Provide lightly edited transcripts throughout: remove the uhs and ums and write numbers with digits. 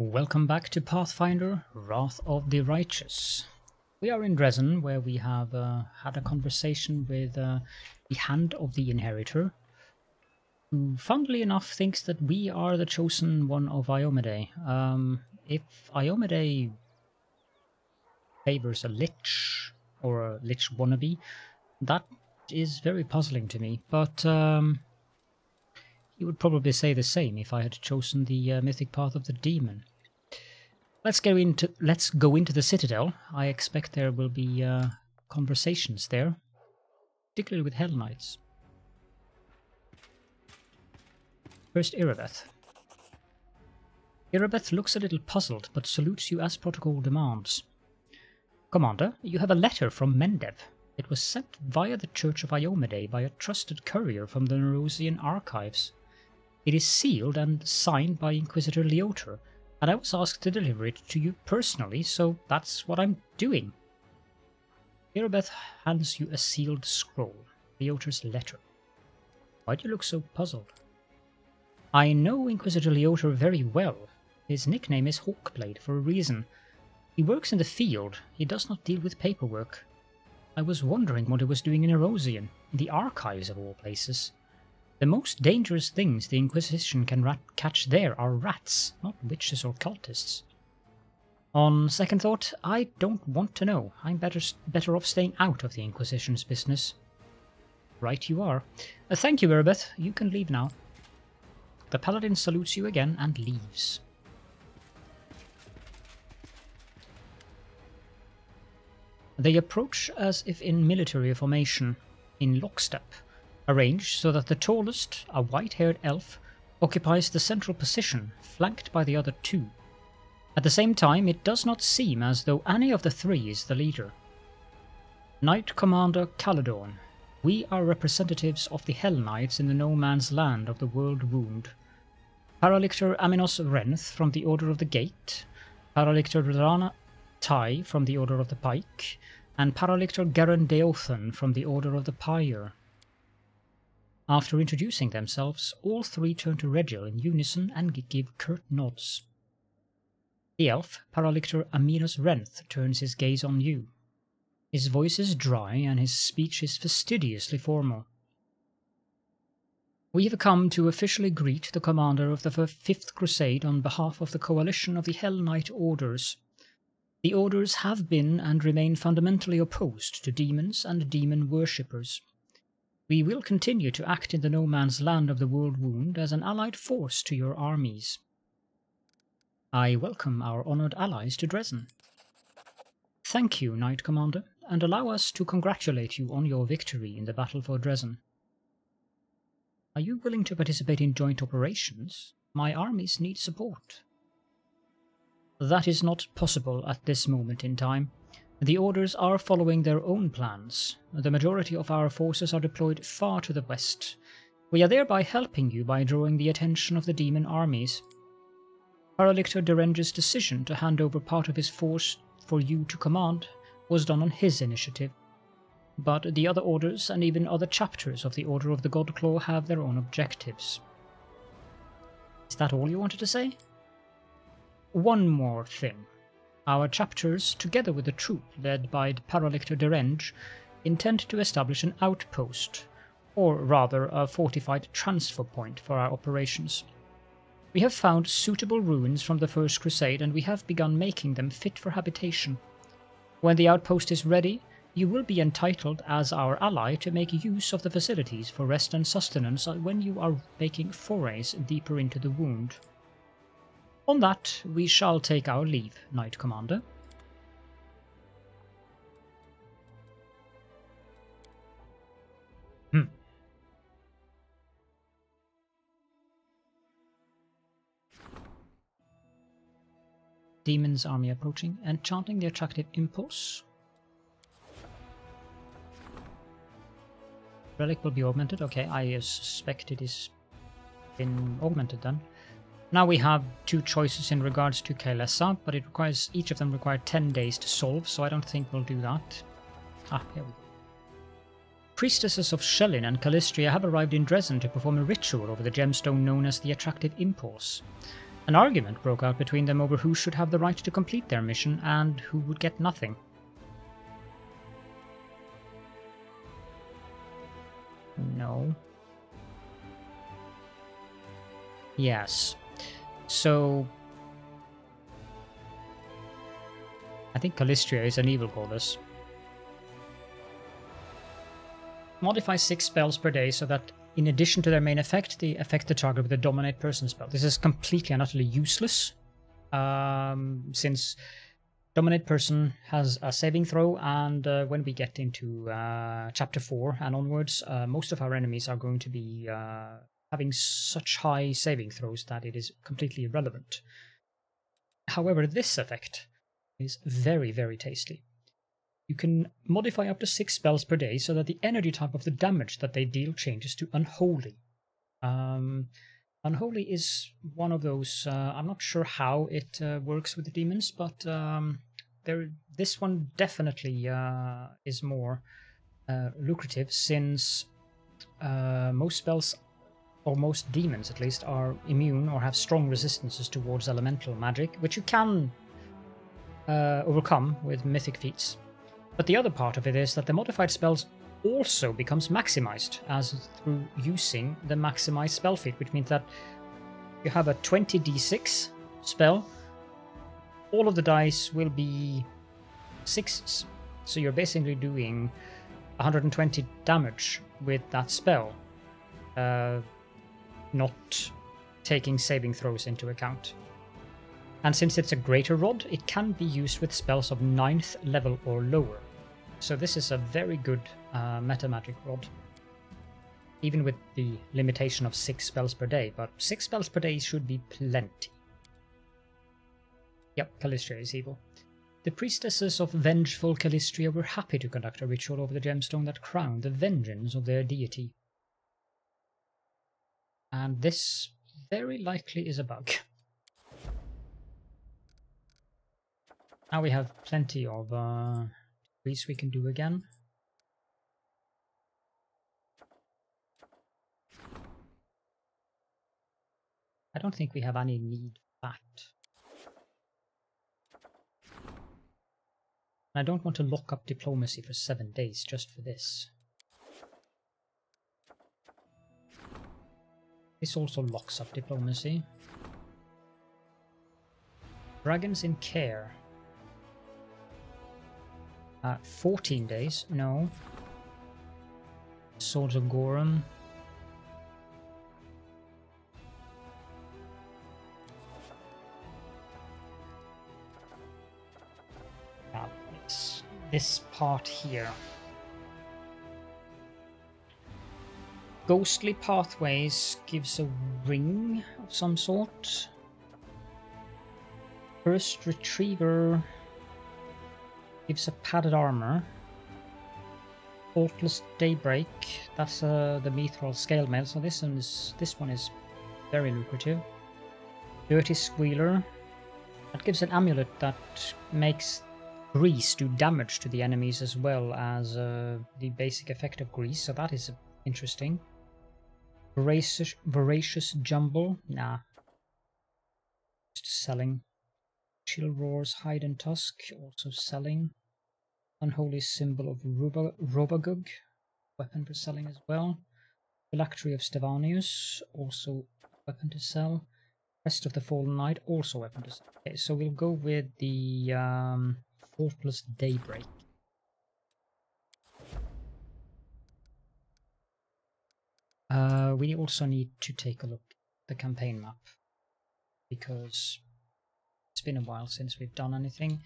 Welcome back to Pathfinder, Wrath of the Righteous. We are in Dresden, where we have had a conversation with the Hand of the Inheritor, who funnily enough thinks that we are the chosen one of Iomedae. If Iomedae favors a lich, or a lich wannabe, that is very puzzling to me, but he would probably say the same if I had chosen the mythic path of the demon. Let's go into the Citadel. I expect there will be conversations there, particularly with Hell Knights. First, Irabeth. Irabeth looks a little puzzled, but salutes you as protocol demands. Commander, you have a letter from Mendev. It was sent via the Church of Iomedae by a trusted courier from the Nerosian archives. It is sealed and signed by Inquisitor Leoter, and I was asked to deliver it to you personally, so that's what I'm doing. Irabeth hands you a sealed scroll, Leoter's letter. Why do you look so puzzled? I know Inquisitor Leoter very well. His nickname is Hawkblade for a reason. He works in the field, he does not deal with paperwork. I was wondering what he was doing in Erosian, in the archives of all places. The most dangerous things the Inquisition can catch there are rats, not witches or cultists. On second thought, I don't want to know. I'm better off staying out of the Inquisition's business. Right you are. Thank you, Irabeth. You can leave now. The Paladin salutes you again and leaves. They approach as if in military formation, in lockstep, arranged so that the tallest, a white-haired elf, occupies the central position, flanked by the other two. At the same time, it does not seem as though any of the three is the leader. Knight Commander Caledorn, we are representatives of the Hell Knights in the No Man's Land of the World Wound. Paralictor Aminos Renth from the Order of the Gate, Paralictor Rana Tai from the Order of the Pike, and Paralictor Garen Deothan from the Order of the Pyre. After introducing themselves, all three turn to Regil in unison and give curt nods. The elf, Paralictor Aminos Renth, turns his gaze on you. His voice is dry and his speech is fastidiously formal. We have come to officially greet the commander of the Fifth Crusade on behalf of the coalition of the Hell Knight Orders. The Orders have been and remain fundamentally opposed to demons and demon worshippers. We will continue to act in the No Man's Land of the World Wound as an allied force to your armies. I welcome our honored allies to Dresden. Thank you, Knight Commander, and allow us to congratulate you on your victory in the battle for Dresden. Are you willing to participate in joint operations? My armies need support. That is not possible at this moment in time. The Orders are following their own plans. The majority of our forces are deployed far to the west. We are thereby helping you by drawing the attention of the demon armies. Paralictor Derenge's decision to hand over part of his force for you to command was done on his initiative. But the other Orders and even other chapters of the Order of the Godclaw have their own objectives. Is that all you wanted to say? One more thing. Our chapters, together with the troop led by Paralictor Derenge, intend to establish an outpost, or rather a fortified transfer point for our operations. We have found suitable ruins from the First Crusade and we have begun making them fit for habitation. When the outpost is ready, you will be entitled as our ally to make use of the facilities for rest and sustenance when you are making forays deeper into the wound. On that, we shall take our leave, Knight Commander. Demon's army approaching and chanting the attractive impulse. Relic will be augmented. Okay, I suspect it is been augmented then. Now we have two choices in regards to Kaelessa, but each of them require 10 days to solve, so I don't think we'll do that. Here we go. Priestesses of Shellin and Callistria have arrived in Dresden to perform a ritual over the gemstone known as the Attractive Impulse. An argument broke out between them over who should have the right to complete their mission and who would get nothing. No. Yes. So I think Calistria is an evil goddess. Modify 6 spells per day so that in addition to their main effect, they affect the target with a dominate person spell. This is completely and utterly useless, since dominate person has a saving throw, and when we get into chapter 4 and onwards, most of our enemies are going to be having such high saving throws that it is completely irrelevant. However, this effect is very, very tasty. You can modify up to 6 spells per day so that the energy type of the damage that they deal changes to Unholy. Unholy is one of those, I'm not sure how it works with the demons, but this one definitely is more lucrative, since most spells, or most demons at least, are immune or have strong resistances towards elemental magic, which you can overcome with mythic feats. But the other part of it is that the modified spells also becomes maximized as through using the maximized spell feat, which means that you have a 20d6 spell, all of the dice will be 6s. So you're basically doing 120 damage with that spell, not taking saving throws into account. And since it's a greater rod, it can be used with spells of 9th level or lower. So this is a very good meta magic rod, even with the limitation of 6 spells per day, but 6 spells per day should be plenty. Yep, Calistria is evil. The priestesses of vengeful Calistria were happy to conduct a ritual over the gemstone that crowned the vengeance of their deity. And this very likely is a bug. Now we have plenty of we can do again. I don't think we have any need for that. I don't want to lock up diplomacy for 7 days just for this. This also locks up diplomacy. Dragons in care. 14 days, no. Swords of Gorum. It's this part here. Ghostly Pathways gives a ring of some sort. First Retriever gives a padded armor. Faultless Daybreak, that's the Mithril Scale Mail, so this one is very lucrative. Dirty Squealer, that gives an amulet that makes grease do damage to the enemies as well as the basic effect of grease, so that is interesting. Voracious Jumble, nah. Just selling. Chill Roar's Hide and Tusk, also selling. Unholy Symbol of Robagug, weapon for selling as well. Phylactery of Stevanius, also weapon to sell. Rest of the Fallen Knight, also weapon to sell. Okay, so we'll go with the Faultless Daybreak. We also need to take a look at the campaign map, because it's been a while since we've done anything.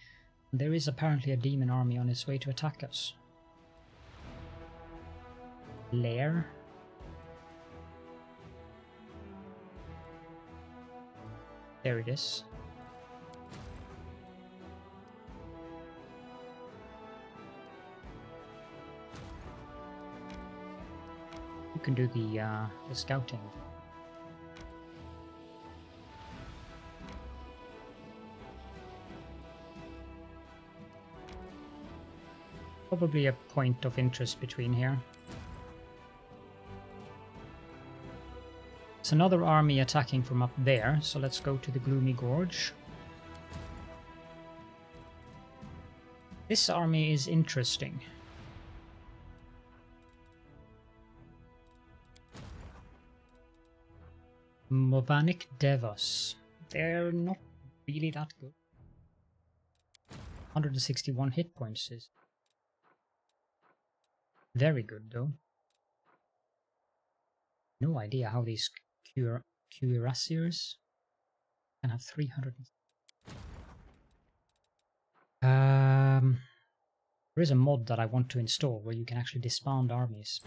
There is apparently a demon army on its way to attack us. Lair? There it is. You can do the scouting. Probably a point of interest between here. There's another army attacking from up there, so let's go to the Gloomy Gorge. This army is interesting. Movanic Devas. They're not really that good. 161 hit points is very good though. No idea how these cuirassiers can have 300. There is a mod that I want to install where you can actually disband armies.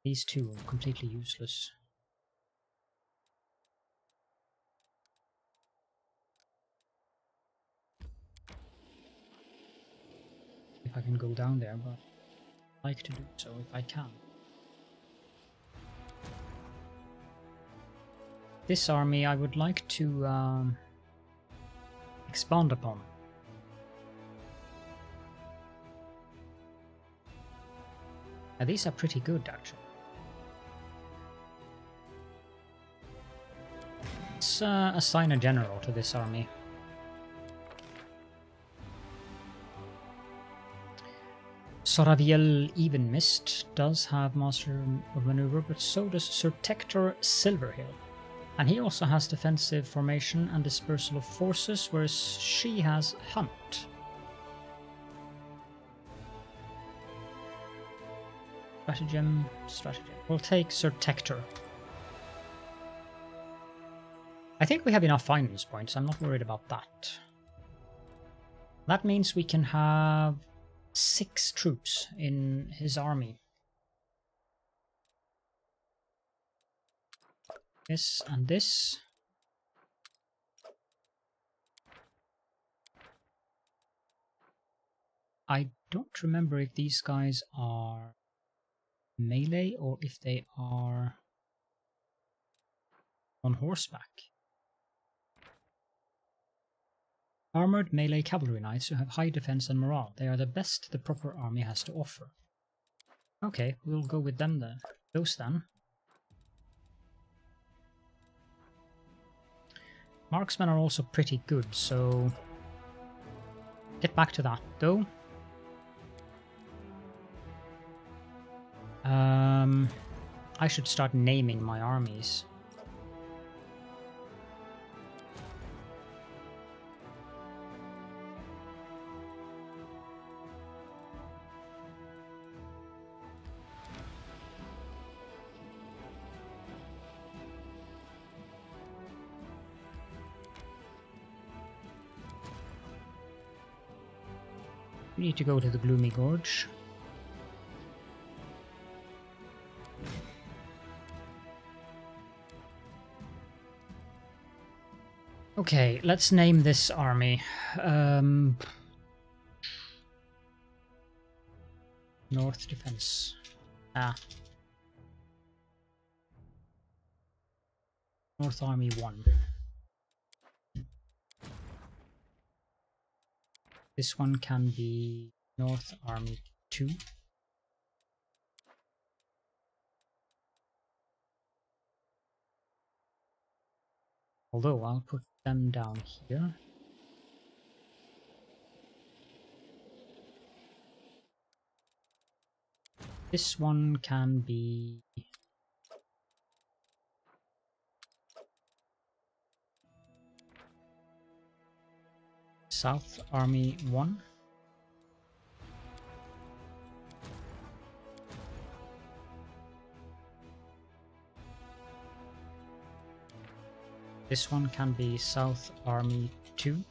These two are completely useless. If I can go down there, but I'd like to do so if I can. This army I would like to expand upon. Now, these are pretty good actually. Let's assign a general to this army. Soraviel Evenmist does have Master of Maneuver, but so does Sir Tector Silverhill. And he also has defensive formation and dispersal of forces, whereas she has Hunt. Stratagem. We'll take Sir Tector. I think we have enough finance points, I'm not worried about that. That means we can have 6 troops in his army. This and this. I don't remember if these guys are melee or if they are on horseback. Armored melee cavalry knights who have high defense and morale. They are the best the proper army has to offer. Okay, we'll go with them then. Those then. Marksmen are also pretty good, so get back to that though. I should start naming my armies. We need to go to the Gloomy Gorge. Okay, let's name this army. North Defense. North Army 1. This one can be North Army 2. Although I'll put them down here. This one can be South Army 1. This one can be South Army 2.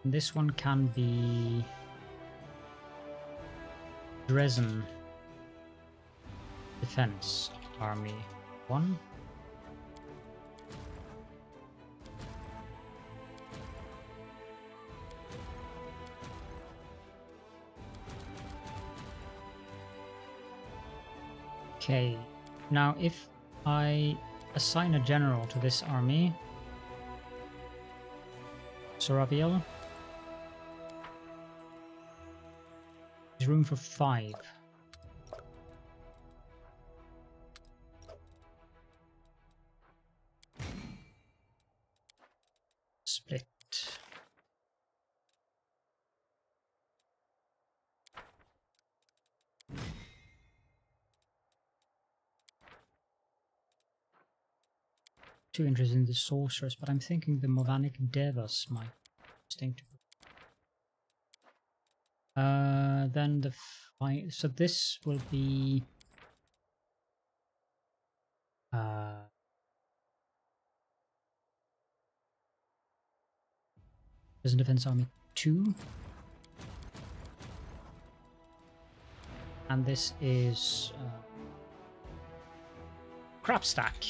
And this one can be Dresden Defense Army 1. Okay, now if I assign a general to this army, Soraviel, There's room for 5. Split. Too interested in the sorcerers, but I'm thinking the Movanic Devas might be interesting to. Then the so this will be Prison Defense Army 2, and this is Crap Stack.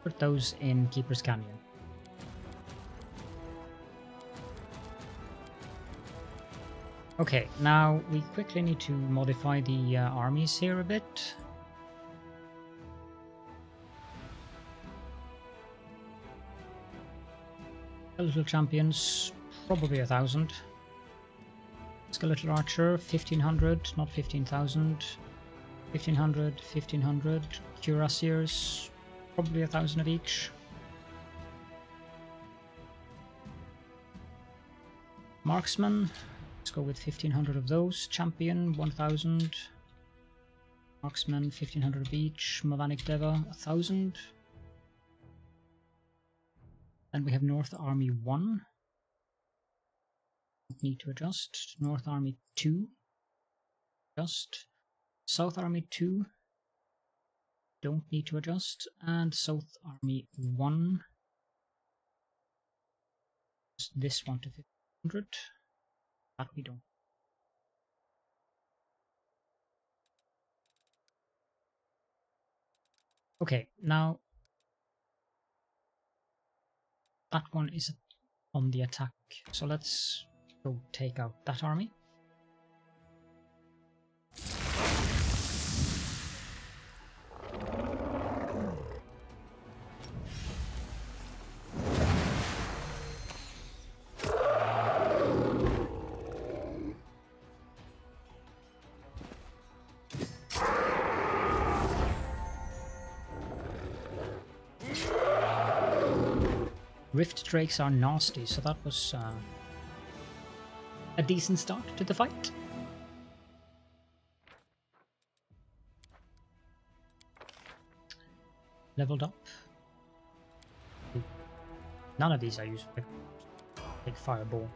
Put those in Keeper's Canyon. Okay, now we quickly need to modify the armies here a bit. Skeletal Champions, probably 1,000. Skeletal Archer, 1,500, not 15,000. 1,500, 1,500. Cuirassiers, probably 1,000 of each. Marksman, let's go with 1,500 of those. Champion, 1,000. Marksman, 1,500 of each. Movanic Deva, 1,000. Then we have North Army 1. Need to adjust. North Army 2. Adjust. South Army 2. Don't need to adjust. And South Army 1. This one to 1,500. That we don't. Okay, now that one is on the attack, so let's go take out that army. Rift Drakes are nasty, so that was a decent start to the fight. Leveled up. None of these I use for big fireball.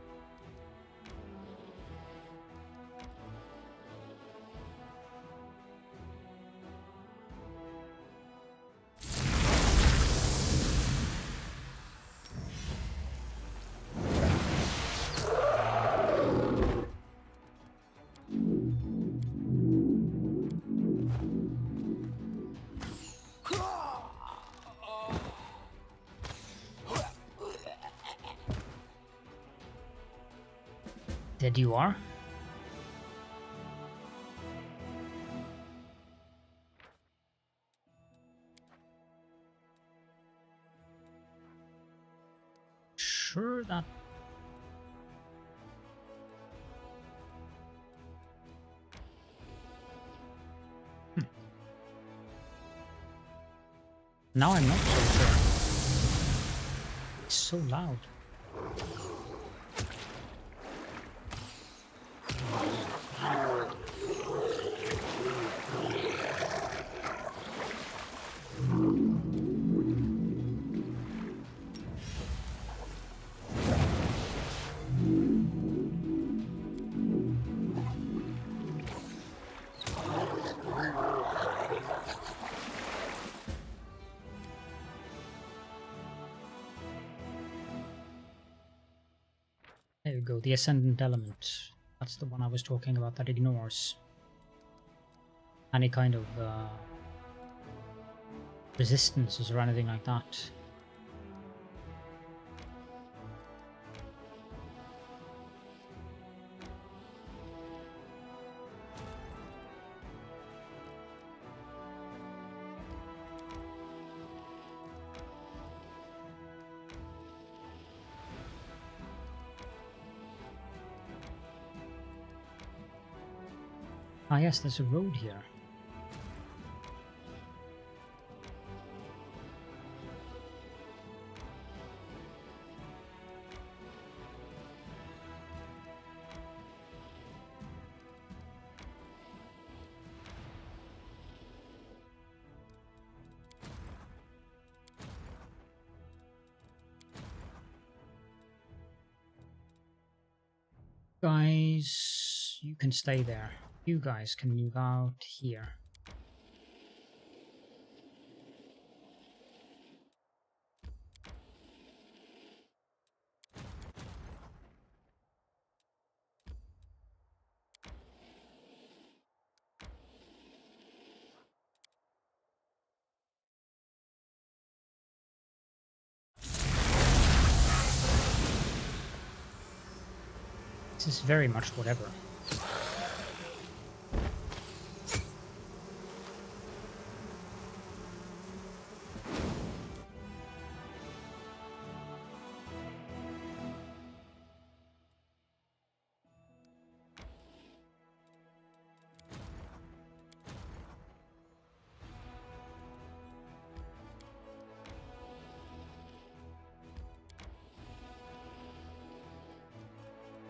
Dead you are. Sure that... Now I'm not so sure. It's so loud. There you go, the Ascendant Element. That's the one I was talking about that ignores any kind of resistances or anything like that. Ah yes, there's a road here. Guys, you can stay there. You guys can move out here. This is very much whatever.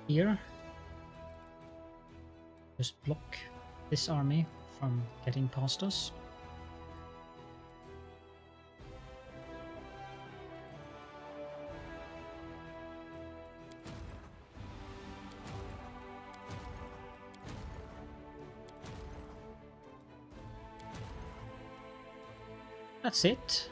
Here, just block this army from getting past us. That's it.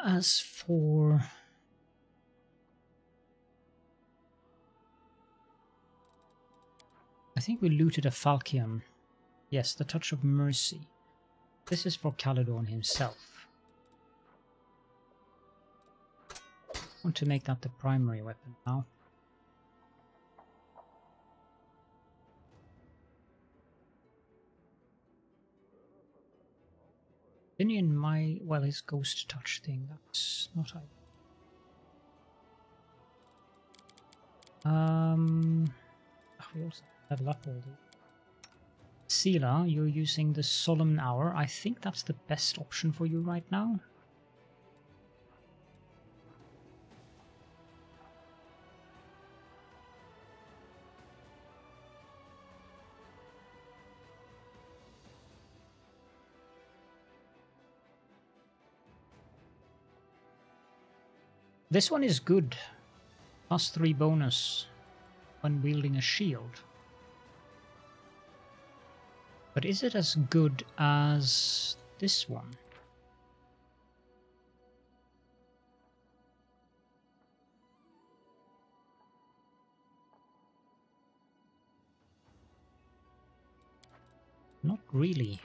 As for... I think we looted a Falchion. Yes, the Touch of Mercy. This is for Caledon himself. I want to make that the primary weapon now. Finian my... well, his Ghost Touch thing, that's not ideal. We also level up all the... Sela, you're using the Solemn Hour. I think that's the best option for you right now. This one is good. +3 bonus when wielding a shield. But is it as good as this one? Not really.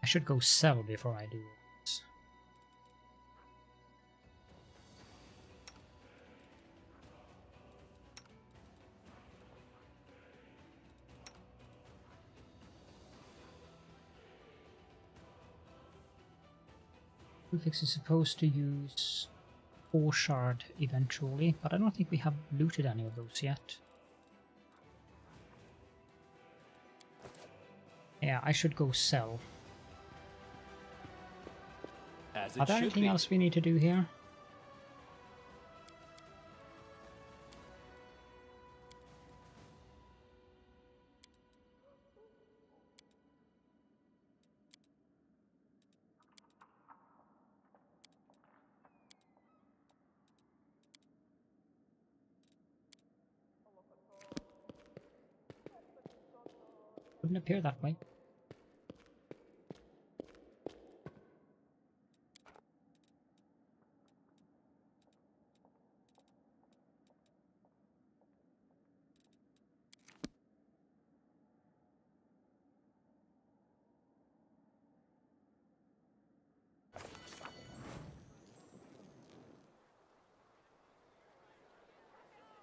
I should go sell before I do this. Prefix is supposed to use 4 shard eventually, but I don't think we have looted any of those yet. Yeah, I should go sell. Are there anything else we need to do here? Wouldn't appear that way.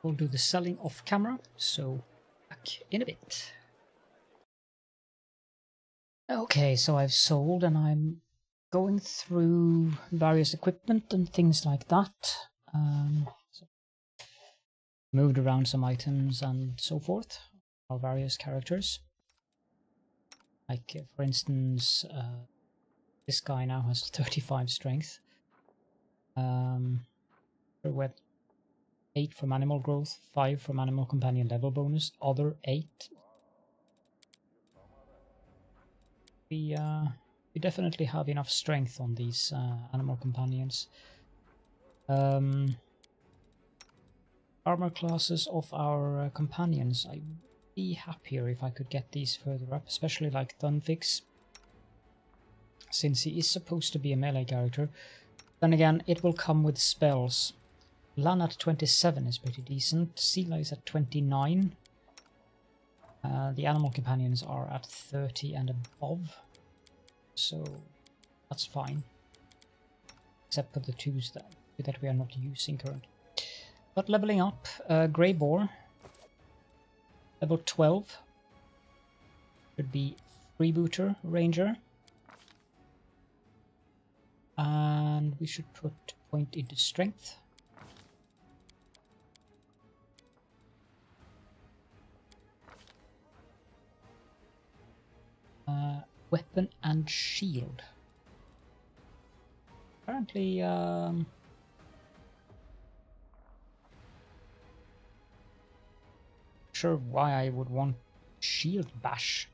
We'll do the selling off camera, so back in a bit. Okay, so I've sold and I'm going through various equipment and things like that. So moved around some items and so forth, our various characters. Like, for instance, this guy now has 35 strength. With 8 from animal growth, 5 from animal companion level bonus, other 8. We definitely have enough strength on these animal companions. Armor classes of our companions. I'd be happier if I could get these further up, especially like Dunfix, since he is supposed to be a melee character. Then again, it will come with spells. Lan at 27 is pretty decent. Sela is at 29. The animal companions are at 30 and above, so that's fine. Except for the 2s that we are not using currently. But leveling up, Grey Boar, level 12, should be Freebooter Ranger. And we should put point into strength. Weapon and shield. Apparently, sure why I would want shield bash.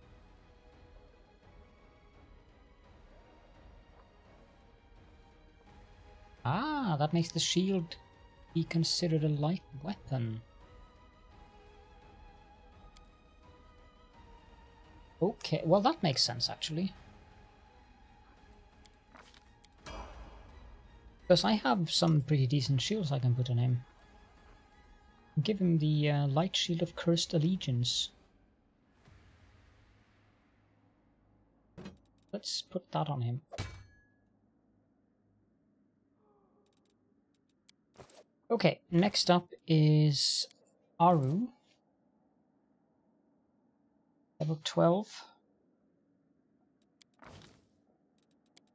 Ah, that makes the shield be considered a light weapon. Okay, well that makes sense actually. Because I have some pretty decent shields I can put on him. Give him the light shield of cursed allegiance. Let's put that on him. Okay, next up is Aru. Level 12.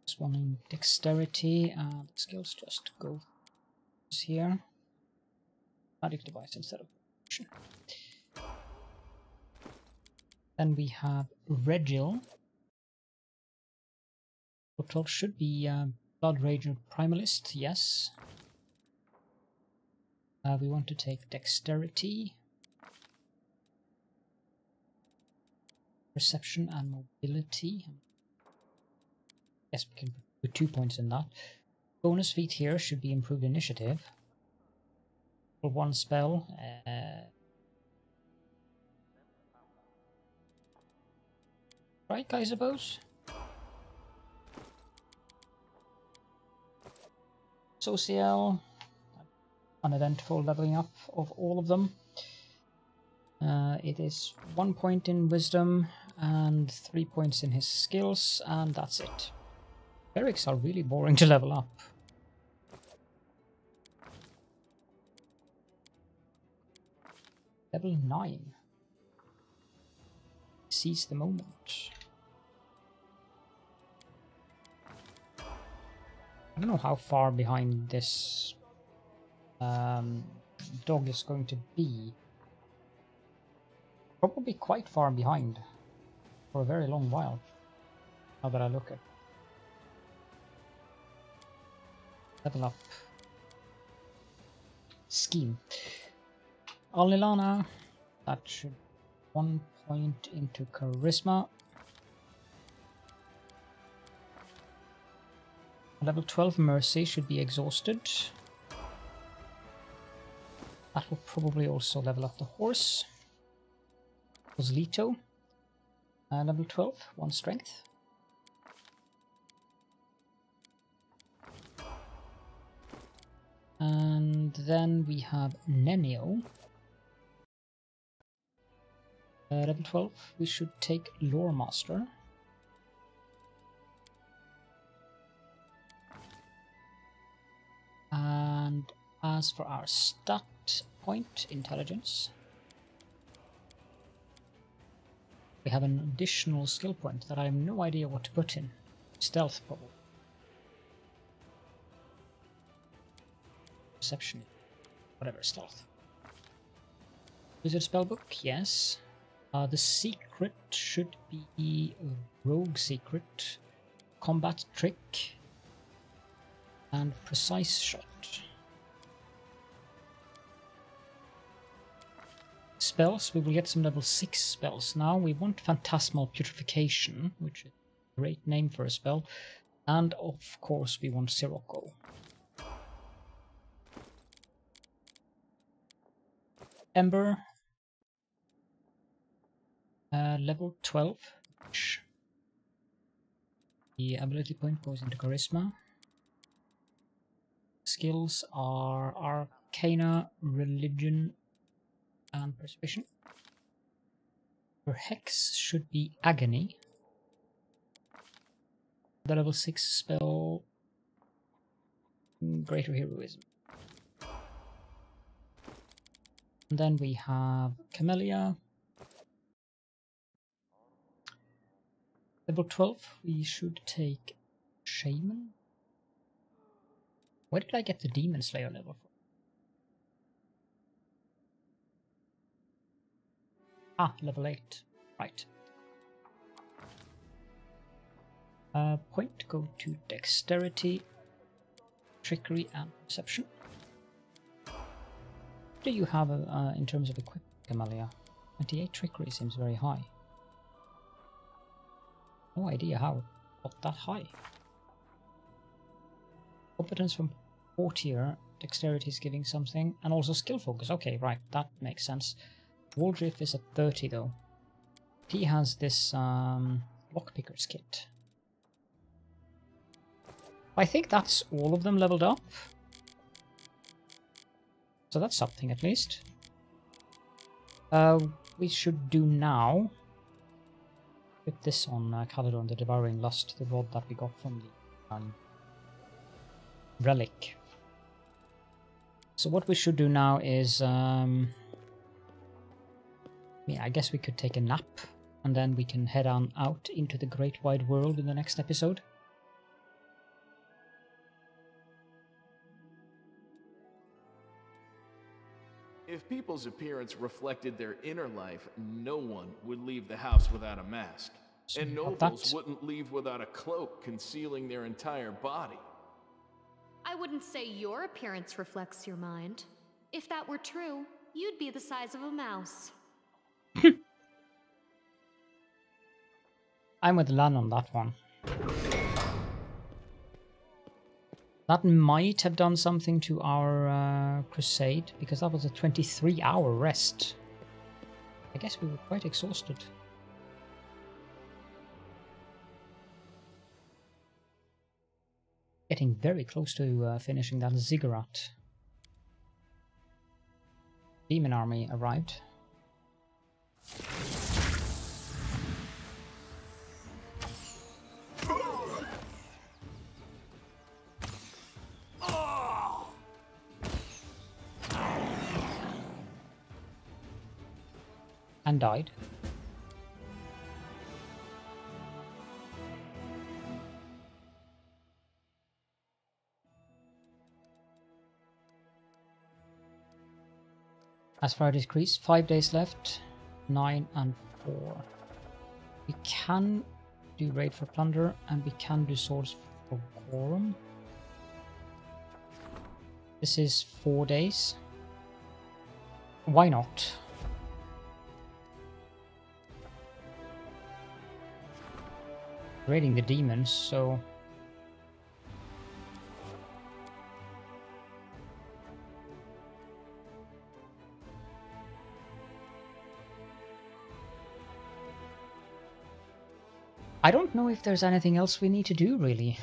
This one in dexterity, and the skills just go here. Magic device instead of potion. Then we have Regil. Level 12 should be Blood Rager Primalist, yes. We want to take dexterity, perception, and mobility. Yes, we can put 2 points in that. Bonus feat here should be improved initiative. For one spell. Right, I suppose. Social. Uneventful leveling up of all of them. It is 1 point in wisdom and 3 points in his skills, and that's it. Clerics are really boring to level up. Level 9. Seize the moment. I don't know how far behind this dog is going to be. Probably quite far behind for a very long while, now that I look at. Level up. Scheme. Alnilana, that should 1 point into charisma. Level 12 mercy should be exhausted. That will probably also level up the horse. Oslito, level 12, 1 strength. And then we have Nenio. Level 12, we should take Lore Master. And as for our stat, point, intelligence. We have an additional skill point that I have no idea what to put in. Stealth, probably. Perception. Whatever, stealth. Wizard spellbook, yes. The secret should be a rogue secret, combat trick, and precise shot. Spells, we will get some level 6 spells now. We want Phantasmal Putrefaction, which is a great name for a spell. And of course we want Sirocco. Ember. Level 12. The ability point goes into Charisma. Skills are Arcana, Religion, and Persuasion. For Hex should be Agony. The level 6 spell, Greater Heroism. And then we have Camellia. Level 12, we should take Shaman. Where did I get the Demon Slayer level from? Ah, level 8. Right. Point go to Dexterity, Trickery, and Perception. What do you have in terms of equipment, Camellia? 28 Trickery seems very high. No idea how it got that high. Competence from 4-tier, Dexterity is giving something, and also Skill Focus. Okay, right, that makes sense. Waldriff is at 30 though. He has this Lockpicker's kit. I think that's all of them leveled up. So that's something at least. We should do now. Put this on Caledon, the Devouring Lust, the rod that we got from the relic. So what we should do now is, yeah, I guess we could take a nap, and then we can head on out into the great wide world in the next episode. If people's appearance reflected their inner life, no one would leave the house without a mask. So and nobles wouldn't leave without a cloak concealing their entire body. I wouldn't say your appearance reflects your mind. If that were true, you'd be the size of a mouse. I'm with Lan on that one. That might have done something to our crusade, because that was a 23-hour rest. I guess we were quite exhausted. Getting very close to finishing that ziggurat. Demon army arrived. And died. As far as decrease, 5 days left, 9 and 4. We can do raid for plunder, and we can do swords for quorum. This is 4 days. Why not? Raiding the demons, so I don't know if there's anything else we need to do really,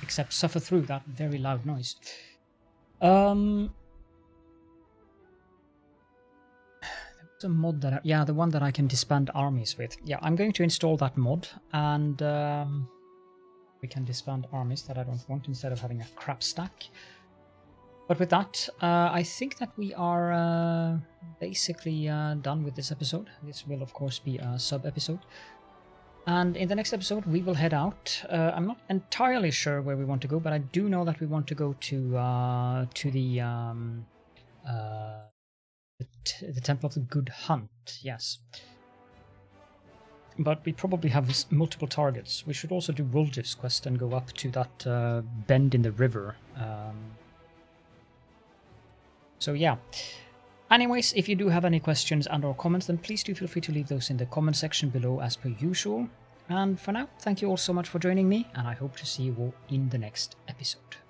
except suffer through that very loud noise. A mod that yeah, the one that I can disband armies with. Yeah, I'm going to install that mod, and we can disband armies that I don't want instead of having a crap stack. But with that, I think that we are basically done with this episode. This will, of course, be a sub-episode. And in the next episode, we will head out. I'm not entirely sure where we want to go, but I do know that we want to go to the Temple of the Good Hunt, yes. But we probably have multiple targets. We should also do Woljif's quest and go up to that bend in the river. So yeah. Anyways, if you do have any questions and or comments, then please do feel free to leave those in the comment section below as per usual. And for now, thank you all so much for joining me, and I hope to see you all in the next episode.